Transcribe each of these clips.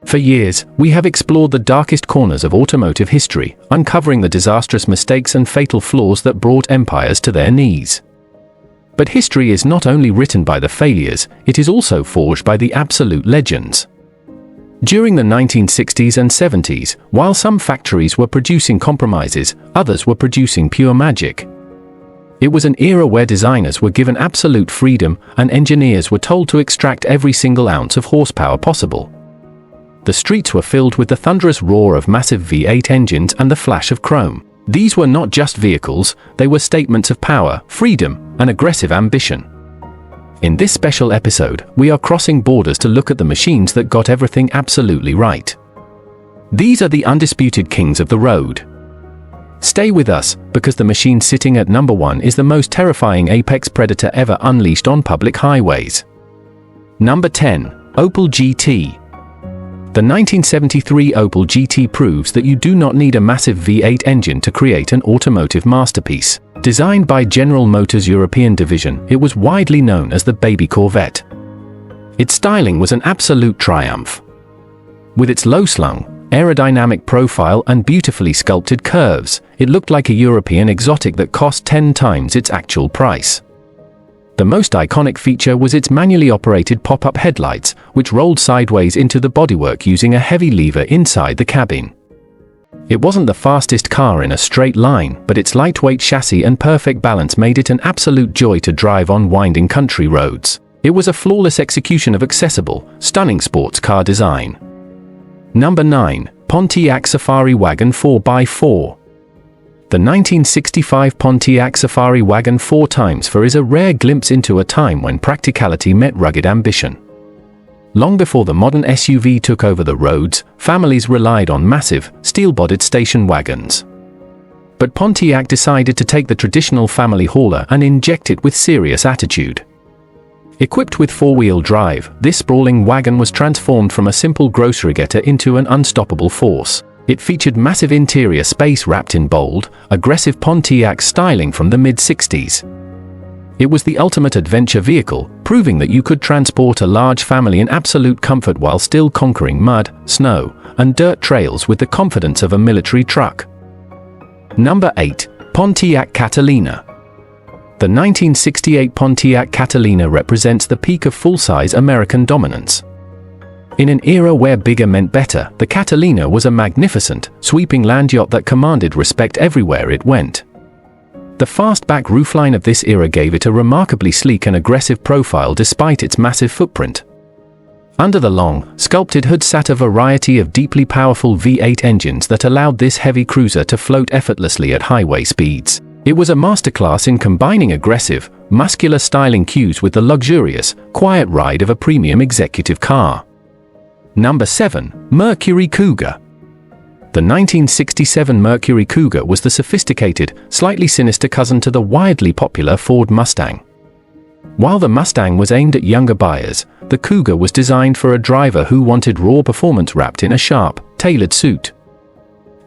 For years, we have explored the darkest corners of automotive history, uncovering the disastrous mistakes and fatal flaws that brought empires to their knees. But history is not only written by the failures, it is also forged by the absolute legends. During the 1960s and 70s, while some factories were producing compromises, others were producing pure magic. It was an era where designers were given absolute freedom and engineers were told to extract every single ounce of horsepower possible. The streets were filled with the thunderous roar of massive V8 engines and the flash of chrome. These were not just vehicles, they were statements of power, freedom, and aggressive ambition. In this special episode, we are crossing borders to look at the machines that got everything absolutely right. These are the undisputed kings of the road. Stay with us, because the machine sitting at number 1 is the most terrifying apex predator ever unleashed on public highways. Number 10. Opel GT. The 1973 Opel GT proves that you do not need a massive V8 engine to create an automotive masterpiece. Designed by General Motors' European division, it was widely known as the baby Corvette. Its styling was an absolute triumph. With its low-slung, aerodynamic profile and beautifully sculpted curves, it looked like a European exotic that cost 10 times its actual price. The most iconic feature was its manually operated pop-up headlights, which rolled sideways into the bodywork using a heavy lever inside the cabin. It wasn't the fastest car in a straight line, but its lightweight chassis and perfect balance made it an absolute joy to drive on winding country roads. It was a flawless execution of accessible, stunning sports car design. Number 9. Pontiac Safari Wagon 4x4. The 1965 Pontiac Safari Wagon 4x4 is a rare glimpse into a time when practicality met rugged ambition. Long before the modern SUV took over the roads, families relied on massive, steel-bodied station wagons. But Pontiac decided to take the traditional family hauler and inject it with serious attitude. Equipped with four-wheel drive, this sprawling wagon was transformed from a simple grocery getter into an unstoppable force. It featured massive interior space wrapped in bold, aggressive Pontiac styling from the mid-60s. It was the ultimate adventure vehicle, proving that you could transport a large family in absolute comfort while still conquering mud, snow, and dirt trails with the confidence of a military truck. Number 8. Pontiac Catalina. The 1968 Pontiac Catalina represents the peak of full-size American dominance. In an era where bigger meant better, the Catalina was a magnificent, sweeping land yacht that commanded respect everywhere it went. The fastback roofline of this era gave it a remarkably sleek and aggressive profile despite its massive footprint. Under the long, sculpted hood sat a variety of deeply powerful V8 engines that allowed this heavy cruiser to float effortlessly at highway speeds. It was a masterclass in combining aggressive, muscular styling cues with the luxurious, quiet ride of a premium executive car. Number 7. Mercury Cougar. The 1967 Mercury Cougar was the sophisticated, slightly sinister cousin to the wildly popular Ford Mustang. While the Mustang was aimed at younger buyers, the Cougar was designed for a driver who wanted raw performance wrapped in a sharp, tailored suit.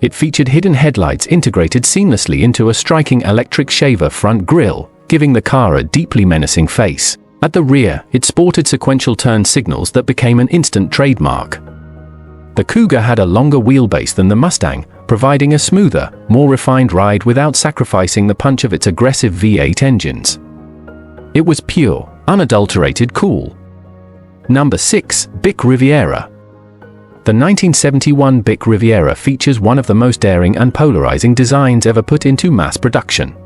It featured hidden headlights integrated seamlessly into a striking electric shaver front grille, giving the car a deeply menacing face. At the rear, it sported sequential turn signals that became an instant trademark. The Cougar had a longer wheelbase than the Mustang, providing a smoother, more refined ride without sacrificing the punch of its aggressive V8 engines. It was pure, unadulterated cool. Number 6. Bic Riviera. The 1971 Bic Riviera features one of the most daring and polarizing designs ever put into mass production.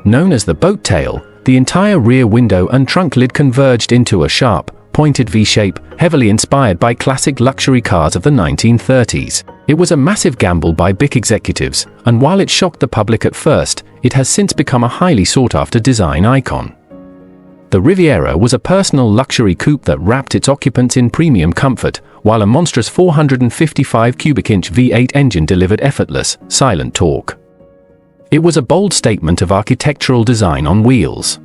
Known as the boat tail, the entire rear window and trunk lid converged into a sharp, pointed V-shape, heavily inspired by classic luxury cars of the 1930s. It was a massive gamble by Bic executives, and while it shocked the public at first, it has since become a highly sought-after design icon. The Riviera was a personal luxury coupe that wrapped its occupants in premium comfort, while a monstrous 455 cubic-inch V8 engine delivered effortless, silent torque. It was a bold statement of architectural design on wheels.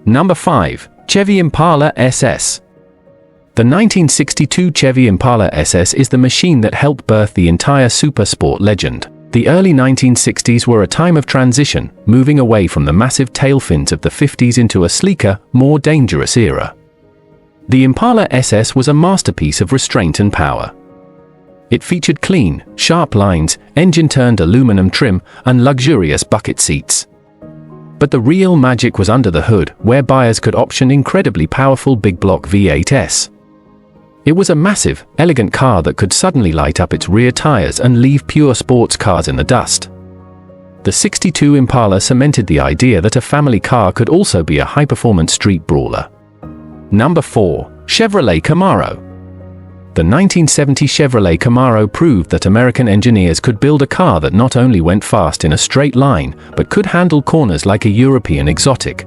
Number 5. Chevy Impala SS. The 1962 Chevy Impala SS is the machine that helped birth the entire super sport legend. The early 1960s were a time of transition, moving away from the massive tail fins of the 50s into a sleeker, more dangerous era. The Impala SS was a masterpiece of restraint and power. It featured clean, sharp lines, engine-turned aluminum trim, and luxurious bucket seats. But the real magic was under the hood, where buyers could option incredibly powerful big-block V8s. It was a massive, elegant car that could suddenly light up its rear tires and leave pure sports cars in the dust. The '62 Impala cemented the idea that a family car could also be a high-performance street brawler. Number 4. Chevrolet Camaro. The 1970 Chevrolet Camaro proved that American engineers could build a car that not only went fast in a straight line, but could handle corners like a European exotic.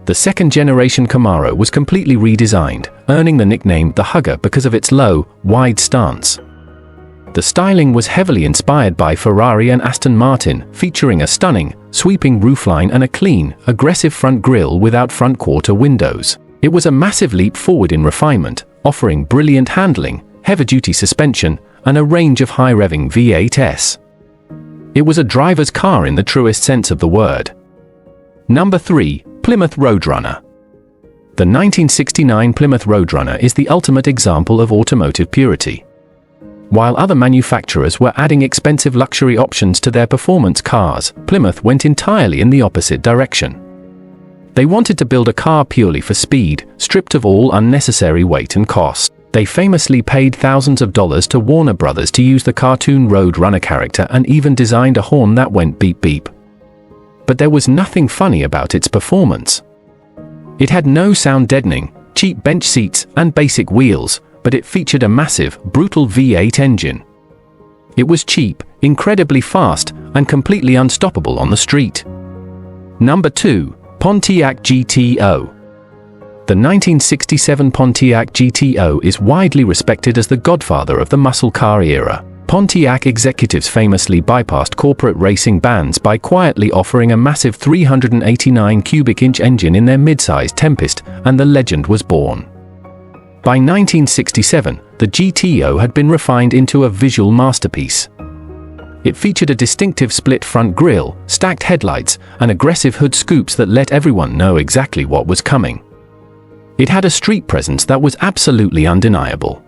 The second-generation Camaro was completely redesigned, earning the nickname the Hugger because of its low, wide stance. The styling was heavily inspired by Ferrari and Aston Martin, featuring a stunning, sweeping roofline and a clean, aggressive front grille without front quarter windows. It was a massive leap forward in refinement, offering brilliant handling, heavy-duty suspension, and a range of high-revving V8s. It was a driver's car in the truest sense of the word. Number 3. Plymouth Roadrunner. The 1969 Plymouth Roadrunner is the ultimate example of automotive purity. While other manufacturers were adding expensive luxury options to their performance cars, Plymouth went entirely in the opposite direction. They wanted to build a car purely for speed, stripped of all unnecessary weight and cost. They famously paid thousands of dollars to Warner Brothers to use the cartoon Road Runner character and even designed a horn that went beep beep. But there was nothing funny about its performance. It had no sound deadening, cheap bench seats, and basic wheels, but it featured a massive, brutal V8 engine. It was cheap, incredibly fast, and completely unstoppable on the street. Number 2. Pontiac GTO. The 1967 Pontiac GTO is widely respected as the godfather of the muscle car era. Pontiac executives famously bypassed corporate racing bans by quietly offering a massive 389 cubic inch engine in their mid-size Tempest, and the legend was born. By 1967, the GTO had been refined into a visual masterpiece. It featured a distinctive split front grille, stacked headlights, and aggressive hood scoops that let everyone know exactly what was coming. It had a street presence that was absolutely undeniable.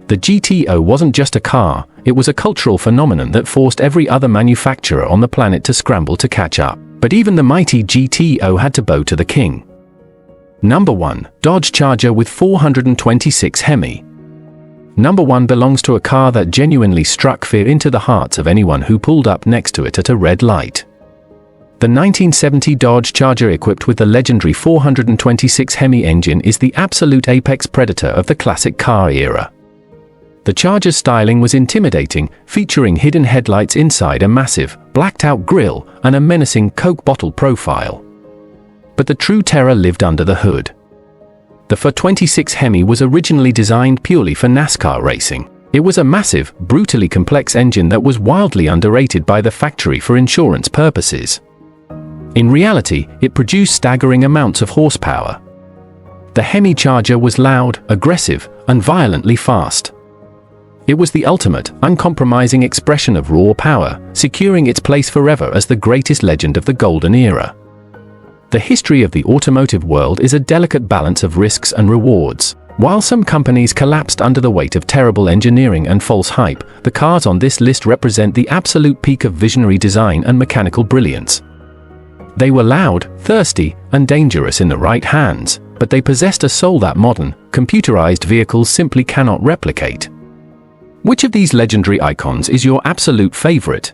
The GTO wasn't just a car, it was a cultural phenomenon that forced every other manufacturer on the planet to scramble to catch up. But even the mighty GTO had to bow to the king. Number 1. Dodge Charger with 426 HEMI. Number 1 belongs to a car that genuinely struck fear into the hearts of anyone who pulled up next to it at a red light. The 1970 Dodge Charger equipped with the legendary 426 HEMI engine is the absolute apex predator of the classic car era. The Charger's styling was intimidating, featuring hidden headlights inside a massive, blacked-out grille and a menacing Coke bottle profile. But the true terror lived under the hood. The 426 HEMI was originally designed purely for NASCAR racing. It was a massive, brutally complex engine that was wildly underrated by the factory for insurance purposes. In reality, it produced staggering amounts of horsepower. The HEMI Charger was loud, aggressive, and violently fast. It was the ultimate, uncompromising expression of raw power, securing its place forever as the greatest legend of the golden era. The history of the automotive world is a delicate balance of risks and rewards. While some companies collapsed under the weight of terrible engineering and false hype, the cars on this list represent the absolute peak of visionary design and mechanical brilliance. They were loud, thirsty, and dangerous in the right hands, but they possessed a soul that modern, computerized vehicles simply cannot replicate. Which of these legendary icons is your absolute favorite?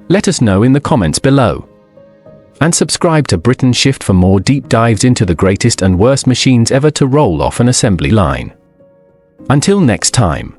Let us know in the comments below. And subscribe to Britain Shift for more deep dives into the greatest and worst machines ever to roll off an assembly line. Until next time.